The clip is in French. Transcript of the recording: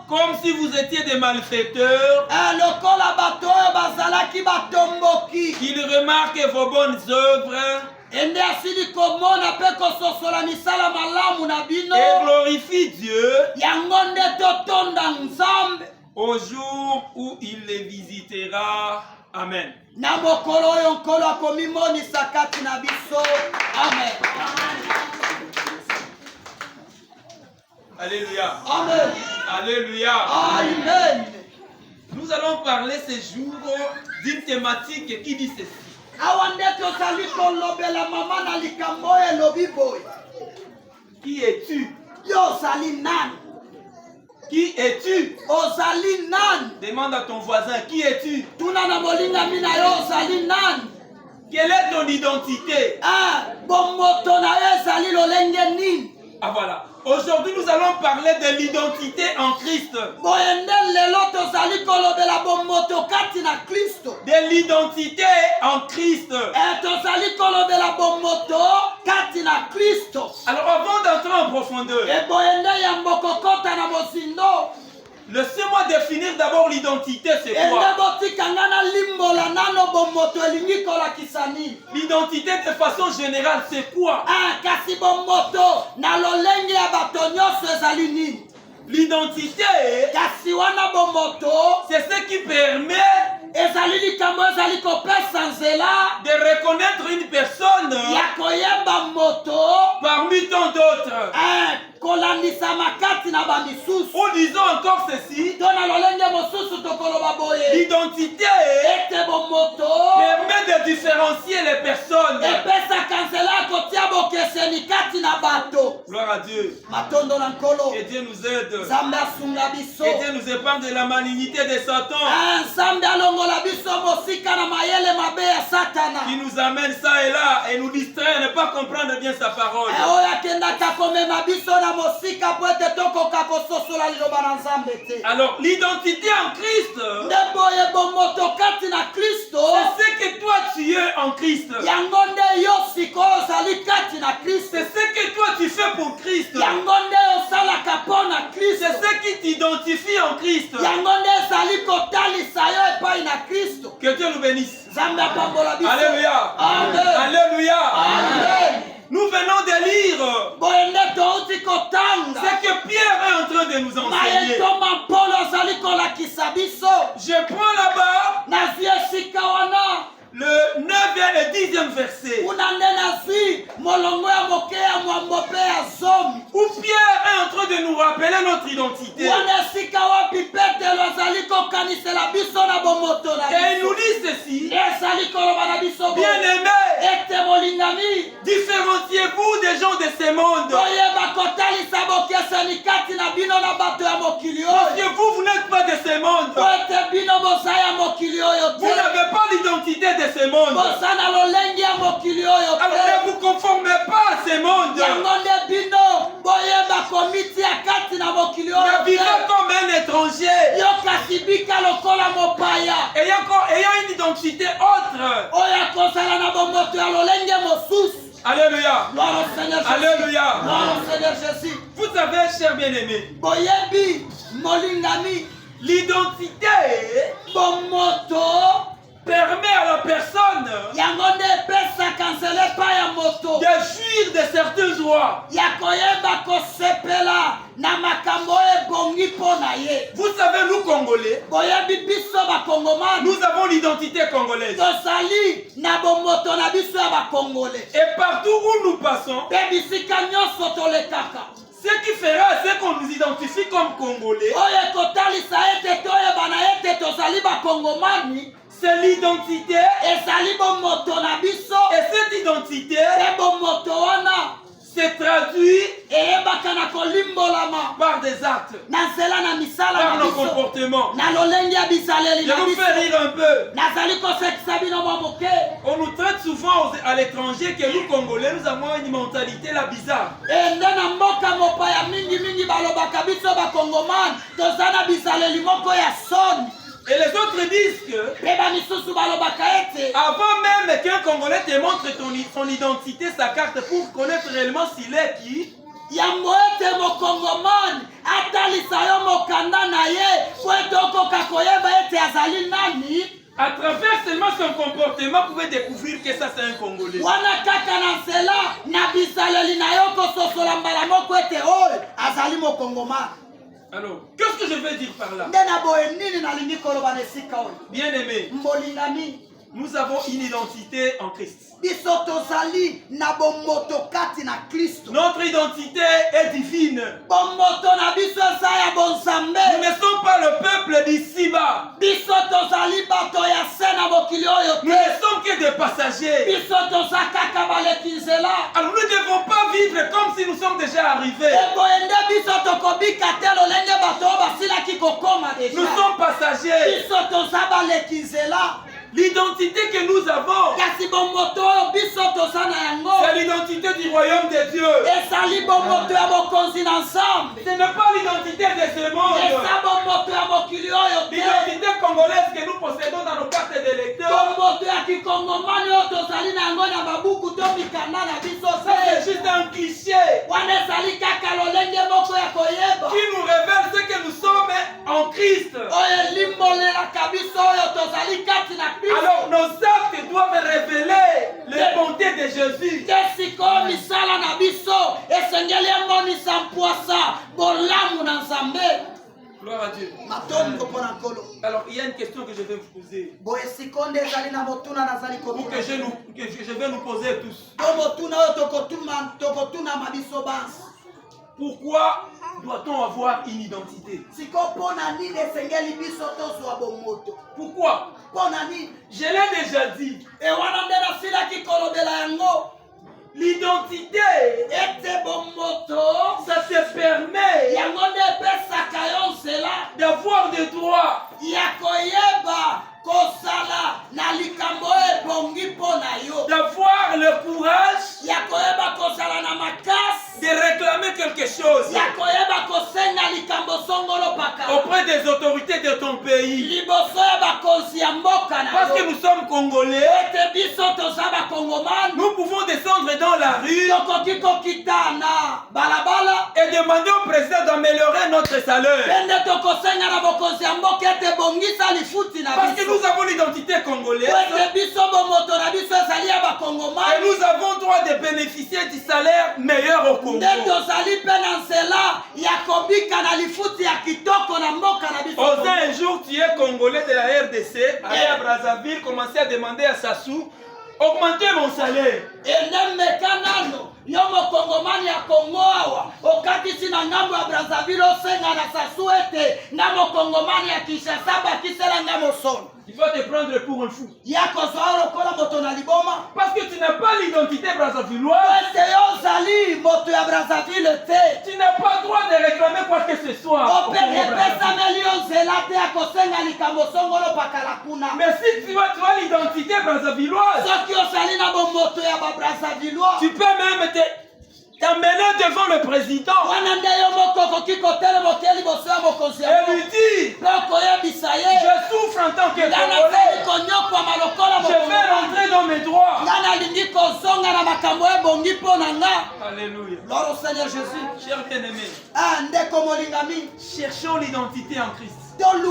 Comme si vous étiez des malfaiteurs. Qu'il remarque vos bonnes œuvres. Et glorifie Dieu au jour où il les visitera. Amen. Alléluia. Amen. Alléluia. Amen. Nous allons parler ce jour d'une thématique qui dit ceci. Qui es-tu? Qui es-tu? Demande à ton voisin, qui es-tu? Quelle est ton identité? Ah voilà. Aujourd'hui, nous allons parler de l'identité en Christ. De l'identité en Christ. Alors, avant d'entrer en profondeur, laissez-moi définir d'abord l'identité, c'est quoi? L'identité de façon générale, c'est quoi? L'identité, c'est ce qui permet de reconnaître une personne parmi tant d'autres. Ou disons encore ceci, l'identité permet de différencier les personnes. Gloire à Dieu. Que Dieu nous aide. Que Dieu nous épargne de la malignité de Satan. Qui nous amène ça et là et nous distrait à ne pas comprendre bien sa parole. Alors l'identité en Christ, c'est ce que toi tu es en Christ. C'est ce que toi tu fais pour Christ. C'est ce qui t'identifie en Christ. Que Dieu nous bénisse. Alléluia. Amen. Alléluia. Amen. Nous venons de lire ce que Pierre est en train de nous enseigner. Je prends là-bas le 9e et 10e verset. Où Pierre est en train de nous rappeler notre identité. Et il nous dit ceci. Bien-aimés, différenciez-vous des gens de ce monde. Parce que vous n'êtes pas de ce monde. Vous n'avez pas l'identité de ce monde. Alors ne vous conformez pas à ce monde. Mais vivez comme un étranger. Ayant une identité autre. Alléluia. Alléluia. Vous savez, chers bien-aimés, l'identité permet à la personne de jouir de certaines joies. Vous savez, nous Congolais, nous avons l'identité congolaise. Et partout où nous passons, ce qui fera, c'est qu'on nous identifie comme Congolais. C'est l'identité. Et cette identité se traduit par des actes, par nos comportements. Je vous fais rire un peu. On nous traite souvent à l'étranger que nous Congolais, nous avons une mentalité là bizarre. Et les autres disent que avant même qu'un Congolais te montre son identité, sa carte pour connaître réellement s'il est qui, yambo ete mokongomani atalisa yo mokanda na ye po ete okoka koyeba ete azali nani. À travers seulement son comportement, vous pouvez découvrir que ça c'est un Congolais. Wana kaka na sela na bisaleli na yo kososola mbala moko ete oyo azali mokongomani. Alors, qu'est-ce que je veux dire par là? Ndena boye nini nalingi koloba na esika oyo? Bien aimé, Mbolingami, nous avons une identité en Christ. biso tozali na bomoto kati na Kristo. Notre identité est divine. Bomoto na biso eza ya bonzambe. Nous ne sommes pas le peuple d'ici-bas. Biso tozali bato ya se na mokili oyo Nous ne te. sommes que des passagers. Biso toza kaka baleki nzela. Alors nous ne devons pas vivre comme si nous sommes déjà arrivés. Eboyende biso tokobika te lolenge bato oyo basilaki kokoma deja. Nous sommes passagers. Biso toza baleki nzela. L'identité que nous avons, Kasi bomoto oyo biso toza na yango. c'est l'identité du royaume de Dieu. Ezali bomoto ya bokonzi na nzambe. Ce n'est pas l'identité de ce monde. Eza bomoto ya mokili oyo te. L'identité congolaise que nous possédons dans nos cartes d'électeurs, Bomoto ya kikongomani oyo tozali na yango na babuku to mikanda na biso ça c'est se. juste un cliché Wana ezali kaka lolenge moko ya koyeba. qui nous révèle ce que nous sommes en Christ. Oyo elimbolelaka biso oyo tozali kati na Kristo. Alors nos actes doivent révéler les bontés de Jésus. Te sikoyo misala na biso esengeli emonisa mpwasa bolamu na nzambe. Gloire à Dieu. Matondo mpona nkolo. Alors il y a une question que je vais vous poser, Boye sikoyo nde ezali na motuna nazali ou kotuna. que je vais nous poser tous. To motuna oyo tokotunama biso bansi. Pourquoi doit-on avoir une identité? Sikoyo mpona nini esengeli biso tozwa bomoto? Pourquoi? Mpona nini? Je l'ai déjà dit. Ewana nde nasilaki kolobela yango. L'identité, Ete bomoto ça te permet yango nde epesaka yo nzela d'avoir des droits. ya koyeba kosala na likambo oyo ebongi mpo na yo, D'avoir le courage ya koyeba kozala na makasi, de réclamer quelque chose ya koyeba kosenga likambo songolo pakala auprès des autorités de ton pays. liboso ya bakonzi ya mboka na Parce que yo. nous sommes Congolais, Ete biso toza bakongomani nous pouvons descendre dans la rue tokoki kokita na balabala et demander au président d'améliorer notre salaire. pende tokosenga na bokonzi ya mboka ete bongisa lifuti na Parce que biso. nous avons l'identité congolaise Ete biso bomoto na biso ezali ya et bakongomani nous avons droit de bénéficier du salaire meilleur au Congo. nde tozali mpe na nzela ya kobika na lifuti ya kitoko na mboka na biso. Osez un jour, tu es Congolais de la RDC, aller à Brazzaville, commencer à demander à Sassou, augmenter mon salaire. Ende meka nano yo mokongomani ya Kongo awa okatisi na ngambo ya Brazzaville osenga na Sassou ete nga mokongomani ya Kinshasa bakisela nga mosolo. Il va te prendre pour un fou. Ya kozwa yo lokola moto na liboma. Parce que tu n'as pas l'identité brazzavilloise. Ete yo ozali moto ya Brazzaville te. Tu n'as pas le droit de réclamer quoi que ce soit. au Ope Congo Brazzaville. epesameli yo nzela te ya kosenga likambo songolo pakala kuna. Mais si tu as l'identité brazzavilloise, Soki ozali na bomoto ya Brazzaville, tu peux même t'amener devant le président wana nde yo moko okoki kotelema oke liboso ya mokonzi ya et lui dire, mpe okoyebisa ye je souffre en tant que nga nasali Congolais. konyokwama lokola Je vais mokongomani. rentrer dans mes droits. Nga nalingi kozonga na makambo ebongi mpo na nga. Alléluia. Gloire au Seigneur Jésus. Chers bien-aimés, Ndeko molingami cherchons l'identité en Christ. tolu